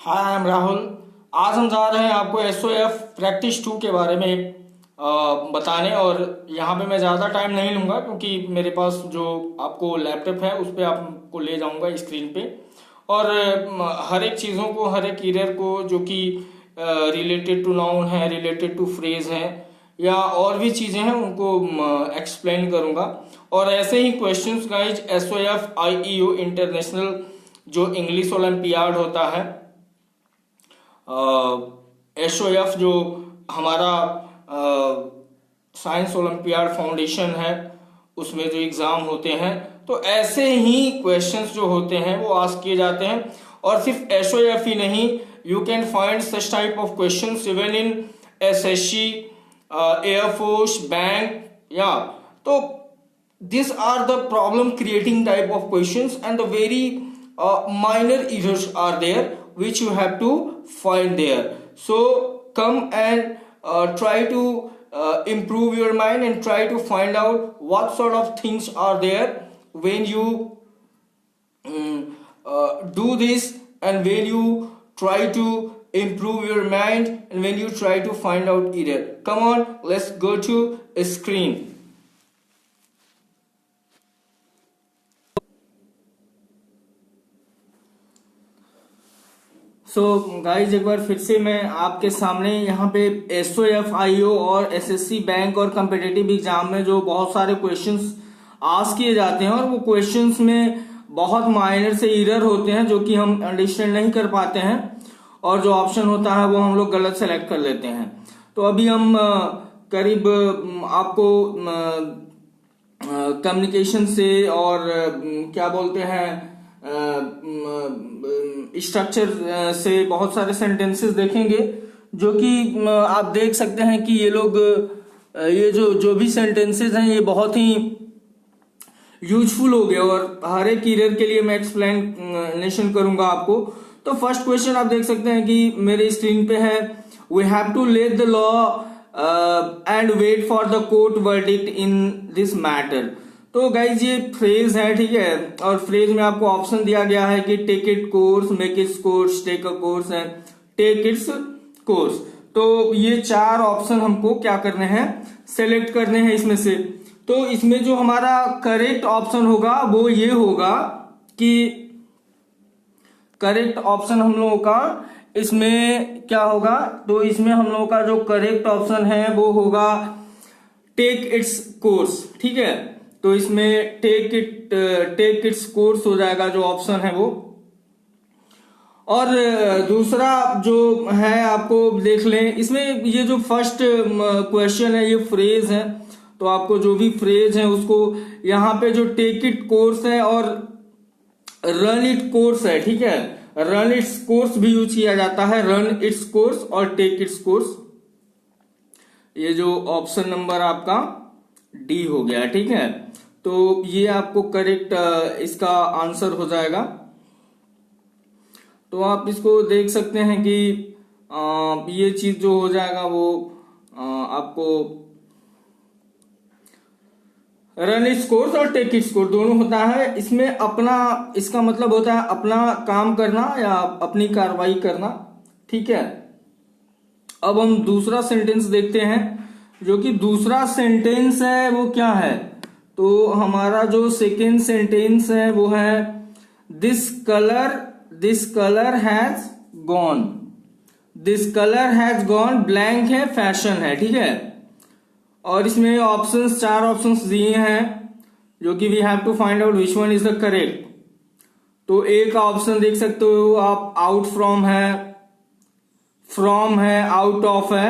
Hi I am Rahul. आज हम जा रहे हैं आपको एसओएफ प्रैक्टिस 2 के बारे में बताने। और यहाँ पे मैं ज़्यादा टाइम नहीं लूँगा क्योंकि मेरे पास जो आपको लैपटॉप है उस पर आपको ले जाऊँगा स्क्रीन पे। और हर एक चीज़ों को, हर एक एरर को जो कि रिलेटेड टू नाउन है, रिलेटेड टू फ्रेज है या और भी चीज़ें हैं उनको एक्सप्लेन करूँगा। और ऐसे ही questions guys SOF IEO international जो इंग्लिश ओलंपियाड होता है, एसओएफ जो हमारा साइंस ओलंपियाड फाउंडेशन है, उसमें जो एग्ज़ाम होते हैं तो ऐसे ही क्वेश्चंस जो होते हैं वो आस्क किए जाते हैं। और सिर्फ एसओएफ ही नहीं, you can find such type of questions even in SSC, air force, bank या तो these are the problem creating type of questions, and the very minor errors are there which you have to find there. So come and try to improve your mind and try to find out what sort of things are there when you do this, and when you try to improve your mind, and when you try to find out error. Come on, let's go to a screen. So guys एक बार फिर से मैं आपके सामने यहाँ पे SOF IO और SSC bank और कम्पिटिटिव एग्जाम में जो बहुत सारे क्वेश्चंस आस्क किए जाते हैं और वो क्वेश्चंस में बहुत माइनर से एरर होते हैं जो कि हम अंडरस्टैंड नहीं कर पाते हैं, और जो ऑप्शन होता है वो हम लोग गलत सेलेक्ट कर लेते हैं। तो अभी हम करीब आपको कम्युनिकेशन से और क्या बोलते हैं स्ट्रक्चर से बहुत सारे सेंटेंसेस देखेंगे जो कि आप देख सकते हैं कि ये लोग ये जो भी सेंटेंसेस हैं ये बहुत ही यूजफुल हो गए, और हर एक एरर के लिए मैं एक्सप्लेनेशन करूंगा आपको। तो फर्स्ट क्वेश्चन आप देख सकते हैं कि मेरे स्क्रीन पे है, we have to let the law and wait for the court verdict in this matter. तो गाइज ये फ्रेज है, ठीक है, और फ्रेज में आपको ऑप्शन दिया गया है कि take it course, make its course, take a course and take its course. तो ये चार ऑप्शन हमको क्या करने हैं, सेलेक्ट करने हैं इसमें से। तो इसमें जो हमारा करेक्ट ऑप्शन होगा वो ये होगा कि करेक्ट ऑप्शन हम लोगों का इसमें क्या होगा, तो इसमें हम लोगों का जो करेक्ट ऑप्शन है वो होगा टेक इट्स कोर्स, ठीक है। तो इसमें टेक इट्स कोर्स हो जाएगा जो ऑप्शन है वो। और दूसरा जो है आपको देख लें, इसमें ये जो फर्स्ट क्वेश्चन है ये फ्रेज है, तो आपको जो भी फ्रेज है उसको यहाँ पे जो टेक इट कोर्स है और रन इट कोर्स है, ठीक है, रन इट्स कोर्स भी यूज किया जाता है, रन इट्स कोर्स और टेक इट्स कोर्स। ये जो ऑप्शन नंबर आपका डी हो गया, ठीक है। तो ये आपको करेक्ट इसका आंसर हो जाएगा। तो आप इसको देख सकते हैं कि ये चीज जो हो जाएगा वो आपको रन इट्स कोर्स और टेक इट्स कोर्स दोनों होता है। इसमें अपना, इसका मतलब होता है अपना काम करना या अपनी कार्रवाई करना, ठीक है। अब हम दूसरा सेंटेंस देखते हैं, जो कि दूसरा सेंटेंस है वो क्या है, तो हमारा जो सेकेंड सेंटेंस है वो है this colour has gone. This colour has gone blank है, फैशन है, ठीक है। और इसमें ऑप्शंस, चार ऑप्शंस दिए हैं जो कि we have to find out which one is the correct. तो एक ऑप्शन देख सकते हो आप, आउट फ्रॉम है, आउट ऑफ है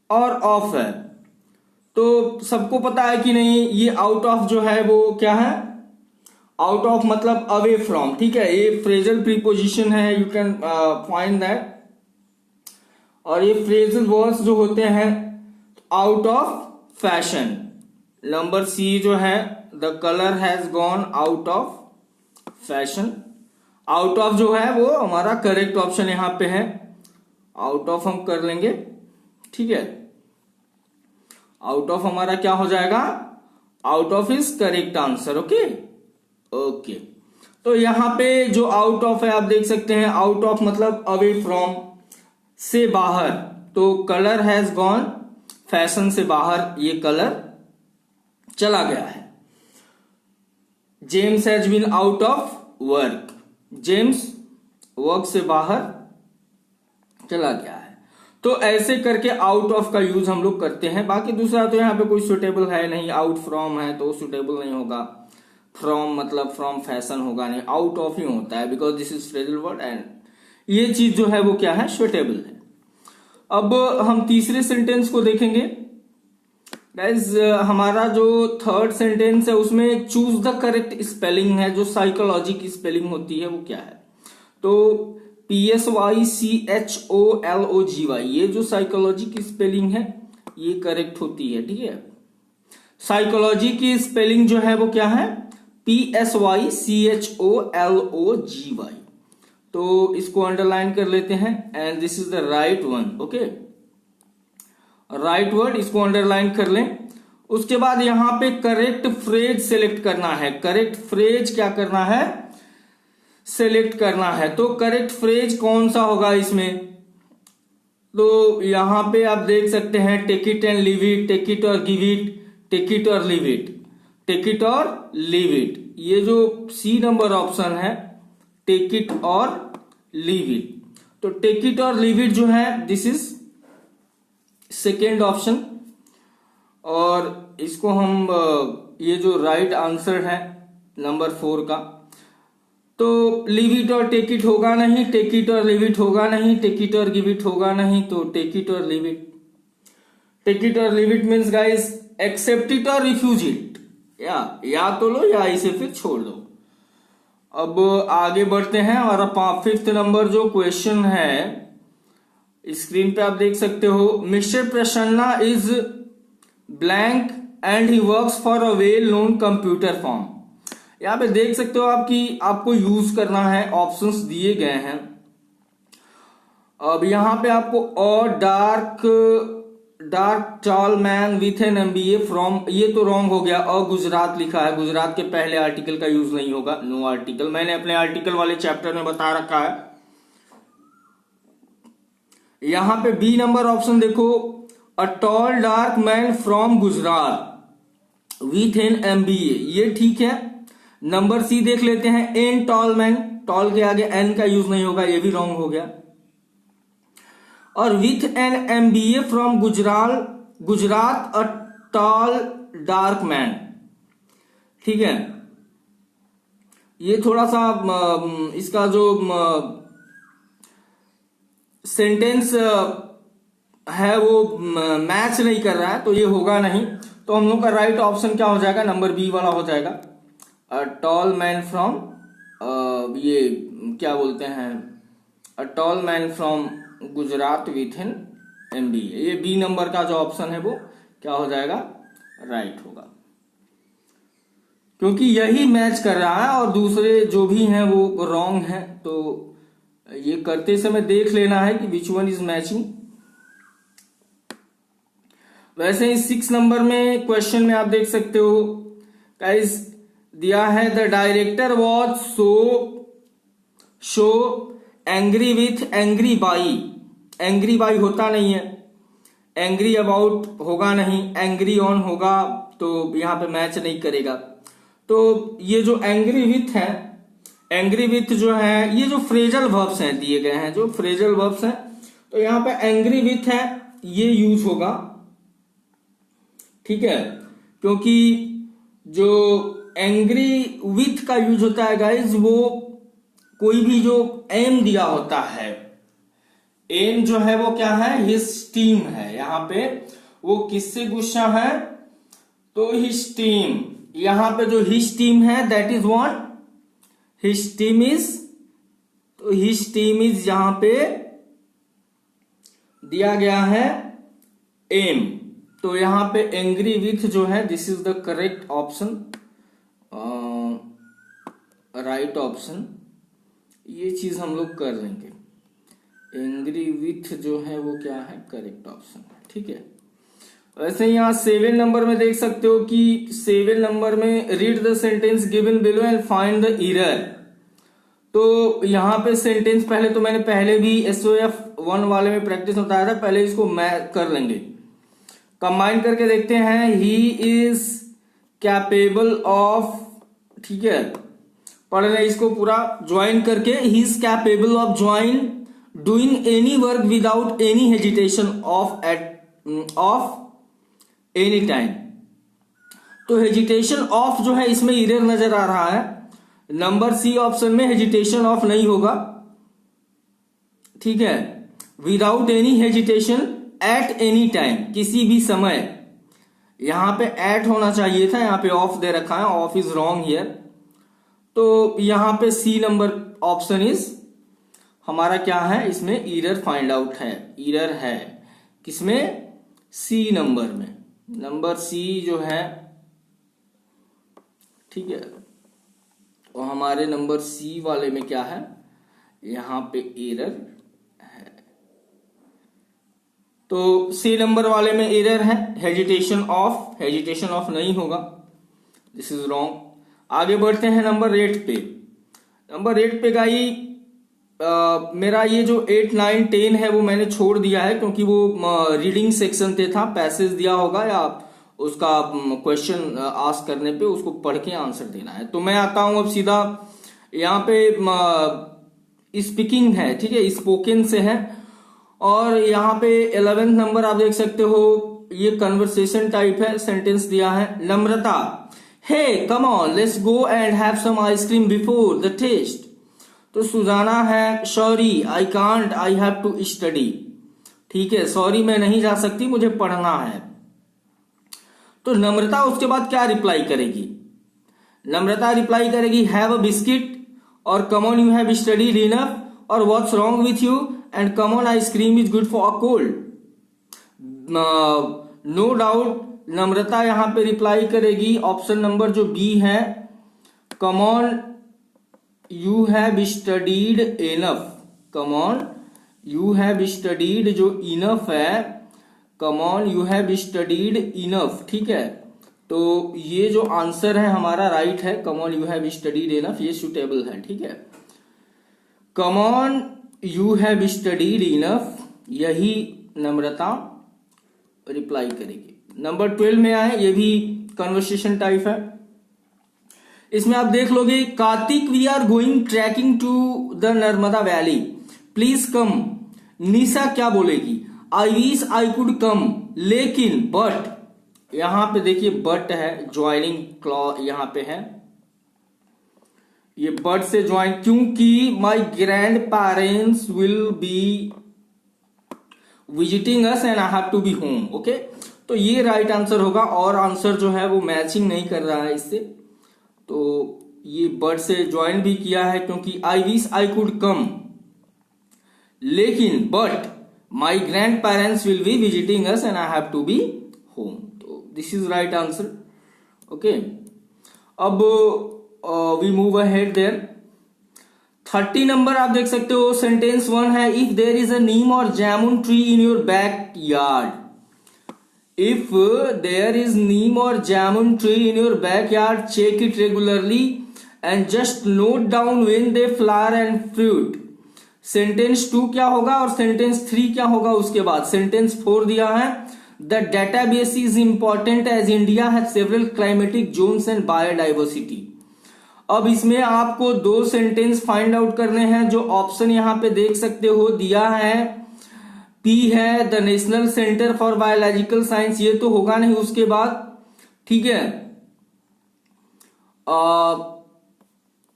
और ऑफ है। तो सबको पता है कि नहीं, ये आउट ऑफ जो है वो क्या है, आउट ऑफ मतलब अवे फ्रॉम, ठीक है, ये फ्रेजल प्रीपोजिशन है, यू कैन फाइंड दैट। और ये फ्रेजल वर्ड्स जो होते हैं out of fashion. Number C जो है, the colour has gone out of fashion. Out of जो है वो हमारा करेक्ट ऑप्शन यहां पे है, आउट ऑफ हम कर लेंगे, ठीक है। आउट ऑफ हमारा क्या हो जाएगा, out of is correct answer, okay. तो यहाँ पे जो आउट ऑफ है आप देख सकते हैं, आउट ऑफ मतलब अवे फ्रॉम, से बाहर, तो कलर हैज गॉन, फैशन से बाहर ये कलर चला गया है। James has been out of work, James work से बाहर चला गया है। तो ऐसे करके आउट ऑफ का यूज हम लोग करते हैं। बाकी दूसरा तो यहाँ पे कोई सुटेबल है नहीं, आउट फ्रॉम है तो सुटेबल नहीं होगा, फ्रॉम मतलब फ्रॉम फैशन होगा नहीं, आउट ऑफ ही होता है because this is phrasal word and ये चीज जो है वो क्या है, सुटेबल है। अब हम तीसरे सेंटेंस को देखेंगे गाइस। हमारा जो थर्ड सेंटेंस है उसमें चूज द करेक्ट स्पेलिंग है, जो साइकोलॉजी की स्पेलिंग होती है वो क्या है। तो PSYCHOLOGY ये जो साइकोलॉजी की स्पेलिंग है ये करेक्ट होती है, ठीक है। साइकोलॉजी की स्पेलिंग जो है वो क्या है, PSYCHOLOGY। तो इसको अंडरलाइन कर लेते हैं and this is the right one, okay, right word, इसको अंडरलाइन कर लें। उसके बाद यहां पे करेक्ट फ्रेज सेलेक्ट करना है, करेक्ट फ्रेज क्या करना है, सेलेक्ट करना है। तो करेक्ट फ्रेज कौन सा होगा इसमें, तो यहां पे आप देख सकते हैं take it and leave it, take it और गिव इट, टेक इट और लीव इट, टेक इट और लीव इट। ये जो सी नंबर ऑप्शन है टेक इट और लीव इट, तो टेक इट और लीव इट जो है दिस इज सेकेंड ऑप्शन। और इसको हम ये जो राइट आंसर है नंबर 4 का, तो लीव इट और टेक इट होगा नहीं, टेक इट और लीव इट होगा नहीं, टेक इट और गिव इट होगा नहीं, तो टेक इट और लीव इट। टेक इट और leave it means guys accept it और रिफ्यूज इट, या तो लो या इसे फिर छोड़ दो। अब आगे बढ़ते हैं और 5th नंबर जो क्वेश्चन है स्क्रीन पे आप देख सकते हो, mister Prasanna is blank and he works for a well known computer firm. यहां पे देख सकते हो आपको यूज करना है, ऑप्शंस दिए गए हैं। अब यहां पे आपको और dark tall man with an MBA from, ये तो रॉन्ग हो गया, और गुजरात लिखा है, गुजरात के पहले आर्टिकल का यूज नहीं होगा, नो आर्टिकल, मैंने अपने आर्टिकल वाले चैप्टर में बता रखा है। यहां पे बी नंबर ऑप्शन देखो, a tall dark man from Gujarat with an MBA, ये ठीक है। नंबर सी देख लेते हैं, एन टॉल मैन, टॉल के आगे एन का यूज नहीं होगा, ये भी रॉन्ग हो गया। और with an MBA from Gujarat a tall dark man, ठीक है। ये थोड़ा सा इसका जो सेंटेंस है वो मैच नहीं कर रहा है, तो ये होगा नहीं। तो हम लोग का राइट ऑप्शन क्या हो जाएगा, नंबर बी वाला हो जाएगा, अ टॉल मैन फ्रॉम, ये क्या बोलते हैं, a tall man from Gujarat with an MBA। ये बी नंबर का जो ऑप्शन है वो क्या हो जाएगा, राइट होगा, क्योंकि यही मैच कर रहा है और दूसरे जो भी हैं वो रॉन्ग हैं। तो ये करते समय देख लेना है कि विच वन इज मैचिंग। वैसे ही 6 नंबर में क्वेश्चन में आप देख सकते हो गाइस, दिया है the director was show angry with angry by, angry by होता नहीं है, एंग्री अबाउट होगा नहीं, एंग्री ऑन होगा, तो यहां पे मैच नहीं करेगा। तो ये जो एंग्री विथ है, एंग्री विथ जो है, ये जो फ्रेजल वर्ब्स हैं दिए गए हैं, जो फ्रेजल वर्ब्स हैं, तो यहां पे एंग्री विथ है ये यूज होगा, ठीक है। क्योंकि जो एंग्री विथ का यूज होता है गाइज, वो कोई भी जो एम दिया होता है, एम जो है वो क्या है, हिज टीम है, यहां पे वो किससे गुस्सा है, तो हिज टीम, यहां पे जो हिज टीम है that is what, his team is, तो हिज टीम इज यहां पे दिया गया है एम, तो यहां पे एंग्री विथ जो है this is the correct option, right option. ये चीज हम लोग कर लेंगे, एंग्री विथ जो है वो क्या है, करेक्ट ऑप्शन है, ठीक है। वैसे यहां 7 नंबर में देख सकते हो कि 7 नंबर में read the sentence given below and find the error. तो यहाँ पे सेंटेंस पहले तो मैंने पहले भी SOF 1 वाले में प्रैक्टिस बताया था, पहले इसको मैं कर लेंगे, कंबाइन करके देखते हैं। ही इज कैपेबल ऑफ, ठीक है, पढ़ रहे इसको पूरा ज्वाइन करके। He is capable of join doing any work without any hesitation of any time. तो हेजिटेशन ऑफ जो है इसमें इरर नजर आ रहा है, नंबर सी ऑप्शन में हेजिटेशन ऑफ नहीं होगा, ठीक है। Without any hesitation at any time, किसी भी समय, यहां पे एट होना चाहिए था, यहां पे ऑफ दे रखा है, ऑफ इज रॉन्ग हियर। तो यहां पे सी नंबर ऑप्शन इज हमारा क्या है, इसमें इरर फाइंड आउट है, इरर है किसमें, सी नंबर में, नंबर सी जो है, ठीक है। और हमारे नंबर सी वाले में क्या है, यहां पे एरर है, तो सी नंबर वाले में एरर है, हेजिटेशन ऑफ नहीं होगा, दिस इज रॉन्ग। आगे बढ़ते हैं नंबर 8 पे। नंबर 8 पे गाई मेरा ये जो 8, 9, 10 है वो मैंने छोड़ दिया है, क्योंकि वो रीडिंग सेक्शन पे था, पैसेज दिया होगा या उसका क्वेश्चन आस्क करने पे उसको पढ़ के आंसर देना है। तो मैं आता हूं अब सीधा यहाँ पे स्पीकिंग है, ठीक है, स्पोकन से है। और यहाँ पे 11th नंबर आप देख सकते हो, ये कन्वर्सेशन टाइप है, सेंटेंस दिया है। Namrata, hey come on let's go and have some ice cream before the test. तो सुजाना है, sorry I can't I have to study, ठीक है, सॉरी मैं नहीं जा सकती, मुझे पढ़ना है। तो नम्रता उसके बाद क्या रिप्लाई करेगी, नम्रता रिप्लाई करेगी हैव अ बिस्किट, और come on you have studied enough, और what's wrong with you, and come on ice cream is good for a cold. No doubt Namrata यहां पे रिप्लाई करेगी ऑप्शन नंबर जो बी है, come on you have studied enough, come on you have studied जो enough है, come on you have studied enough, ठीक है। तो ये जो आंसर है हमारा राइट है, come on you have studied enough, ये सुटेबल है, ठीक है। Come on you have studied enough, यही नम्रता रिप्लाई करेगी। नंबर 12 में आए, ये भी कन्वर्सेशन टाइप है। इसमें आप देख लोगे, Kartik we are going trekking to the Narmada valley, please come. Nisha क्या बोलेगी, I wish I could come, लेकिन बट, यहां पे देखिए बट है, ज्वाइनिंग क्लॉज यहां पे है, ये बट से ज्वाइन, क्योंकि my grandparents will be visiting us and I have to be home, okay. तो ये राइट आंसर होगा, और आंसर जो है वो मैचिंग नहीं कर रहा है इससे, तो ये बट से ज्वाइन भी किया है, क्योंकि I wish I could come, लेकिन but my grandparents will be visiting us and I have to be home, तो this is right answer, okay. अब we move ahead there. 30 number आप देख सकते हो, सेंटेंस 1 है, if there is a neem और jamun tree in your backyard, if there is neem or jamun tree in your backyard, check it regularly and just note down when they flower and fruit। Sentence 2 क्या होगा और sentence 3 क्या होगा उसके बाद। Sentence 4 दिया है, the database is important as India has several climatic zones and biodiversity. अब इसमें आपको 2 सेंटेंस फाइंड आउट करने हैं, जो ऑप्शन यहां पे देख सकते हो दिया है, पी है the national centre for biological science, ये तो होगा नहीं उसके बाद, ठीक है।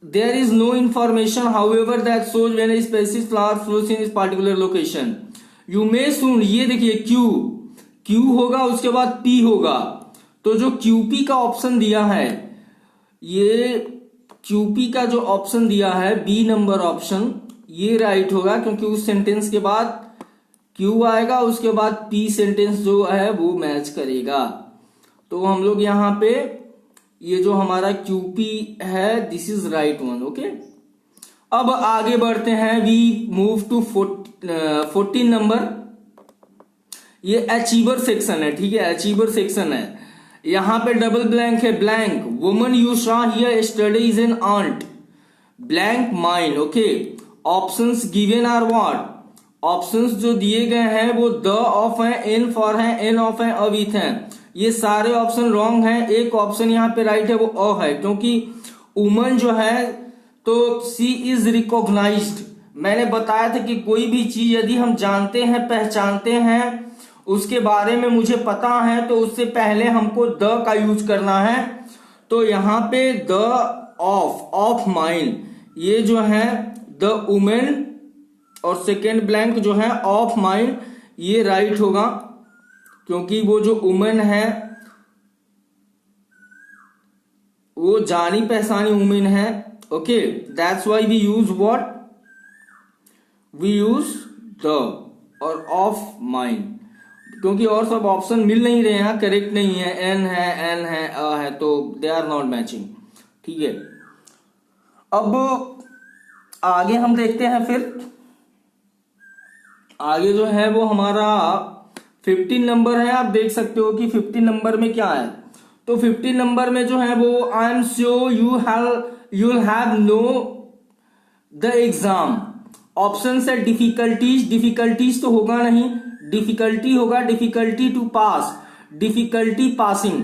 There is no information however that shows when a species flower flows in इस particular location, you may soon, ये देखिए क्यू होगा, उसके बाद पी होगा, तो जो क्यूपी का ऑप्शन दिया है, ये क्यूपी का जो ऑप्शन दिया है बी नंबर ऑप्शन, ये राइट होगा, क्योंकि उस सेंटेंस के बाद क्यू आएगा, उसके बाद पी सेंटेंस जो है वो मैच करेगा। तो हम लोग यहां पे ये जो हमारा क्यूपी है, this is right one, okay. अब आगे बढ़ते हैं, वी मूव टू 14 नंबर, ये अचीवर सेक्शन है, ठीक है, अचीवर सेक्शन है। यहां पे डबल ब्लैंक है, blank, woman you saw here study is an ant, blank mind. Okay, options given are what, options जो दिए गए हैं वो द ऑफ है, इन फॉर है, एन ऑफ है, अ विथ है। ये सारे ऑप्शन रॉन्ग हैं। एक ऑप्शन यहाँ पे राइट है, वो अ है, क्योंकि वुमन जो है तो सी इज रिकॉग्नाइज्ड। मैंने बताया था कि कोई भी चीज यदि हम जानते हैं, पहचानते हैं, उसके बारे में मुझे पता है, तो उससे पहले हमको द का यूज करना है। तो यहाँ पे द ऑफ माइंड, ये जो है द वुमेन और सेकेंड ब्लैंक जो है ऑफ माइंड, ये राइट होगा, क्योंकि वो जो वुमेन है वो जानी पहचानी वुमेन है। Okay, that's why we use what, we use the और ऑफ माइंड, क्योंकि और सब ऑप्शन मिल नहीं रहे हैं, करेक्ट नहीं है, एन है, अ है, तो दे आर नॉट मैचिंग। ठीक है, अब आगे हम देखते हैं। फिर आगे जो है वो हमारा 15 नंबर है। आप देख सकते हो कि 15 नंबर में क्या है। तो 15 नंबर में जो है वो I am sure you'll have no the exam. Option है डिफिकल्टीज, डिफिकल्टीज तो होगा नहीं, डिफिकल्टी होगा, difficulty to pass, difficulty passing,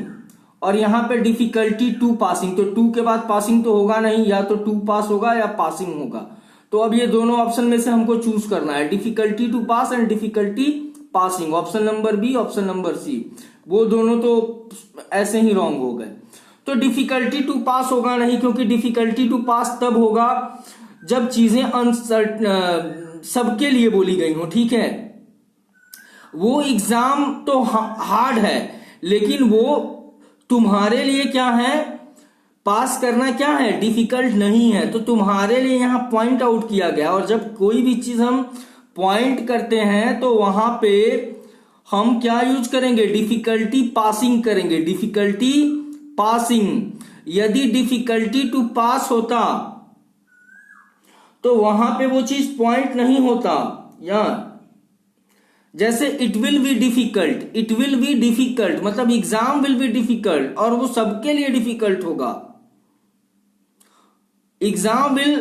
और यहां पे डिफिकल्टी टू पासिंग। तो टू के बाद पासिंग तो होगा नहीं, या तो टू पास होगा या पासिंग होगा। तो अब ये दोनों ऑप्शन में से हमको चूज करना है, difficulty to pass and difficulty passing. Option number B, option number C, वो दोनों तो ऐसे ही रॉन्ग हो गए। तो डिफिकल्टी टू पास होगा नहीं, क्योंकि डिफिकल्टी टू पास तब होगा जब चीजें सबके लिए बोली गई हो। ठीक है, वो एग्जाम तो हार्ड है, लेकिन वो तुम्हारे लिए क्या है, पास करना क्या है, डिफिकल्ट नहीं है। तो तुम्हारे लिए यहां पॉइंट आउट किया गया, और जब कोई भी चीज हम पॉइंट करते हैं तो वहां पे हम क्या यूज करेंगे, डिफिकल्टी पासिंग करेंगे, डिफिकल्टी पासिंग। यदि डिफिकल्टी टू पास होता तो वहां पे वो चीज पॉइंट नहीं होता। या जैसे it will be difficult, it will be difficult मतलब एग्जाम विल बी डिफिकल्ट, और वो सबके लिए डिफिकल्ट होगा। Exam will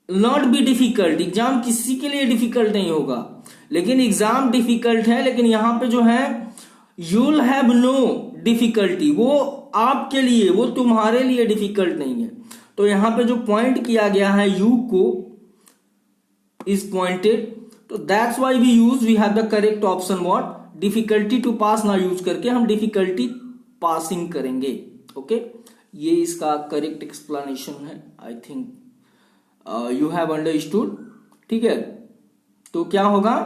not be difficult, exam किसी के लिए डिफिकल्ट नहीं होगा। लेकिन एग्जाम डिफिकल्ट है, लेकिन यहां पे जो है यूल हैव नो डिफिकल्टी, वो आपके लिए, वो तुम्हारे लिए डिफिकल्ट नहीं है। तो यहां पे जो पॉइंट किया गया है यू को इज पॉइंटेड, तो that's why we have the correct option what, difficulty to pass ना यूज करके हम डिफिकल्टी पासिंग करेंगे। ओके, ये इसका करेक्ट एक्सप्लेनेशन है। I think you have understood. ठीक है, तो क्या होगा,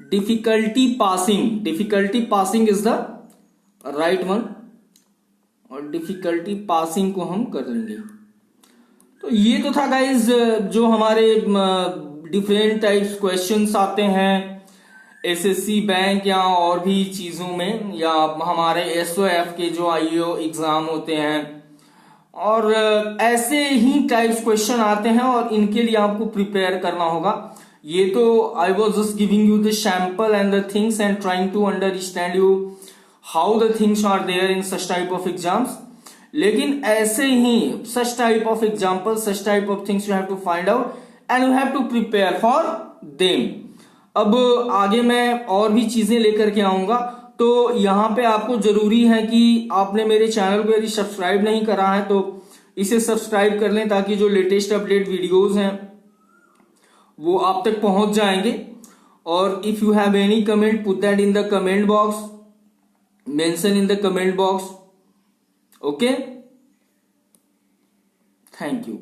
difficulty passing, difficulty passing is the right one, और डिफिकल्टी पासिंग को हम कर लेंगे। तो ये तो था गाइज जो हमारे डिफरेंट टाइप्स क्वेश्चंस आते हैं एसएससी बैंक या और भी चीजों में, या हमारे एसओएफ के जो आईओ एग्जाम होते हैं, और ऐसे ही टाइप्स क्वेश्चन आते हैं, और इनके लिए आपको प्रिपेयर करना होगा। ये तो I was just giving you the sample and the things and trying to understand you how the things are there in such type of exams. लेकिन ऐसे ही such type of example, such type of things you have to find out and you have to prepare for them. अब आगे मैं और भी चीजें लेकर के आऊंगा, तो यहां पे आपको जरूरी है कि आपने मेरे चैनल को यदि सब्सक्राइब नहीं करा है तो इसे सब्सक्राइब कर लें, ताकि जो लेटेस्ट अपडेट वीडियोस हैं वो आप तक पहुंच जाएंगे। और if you have any comment, put that in the comment box, mention in the comment box. Okay, thank you.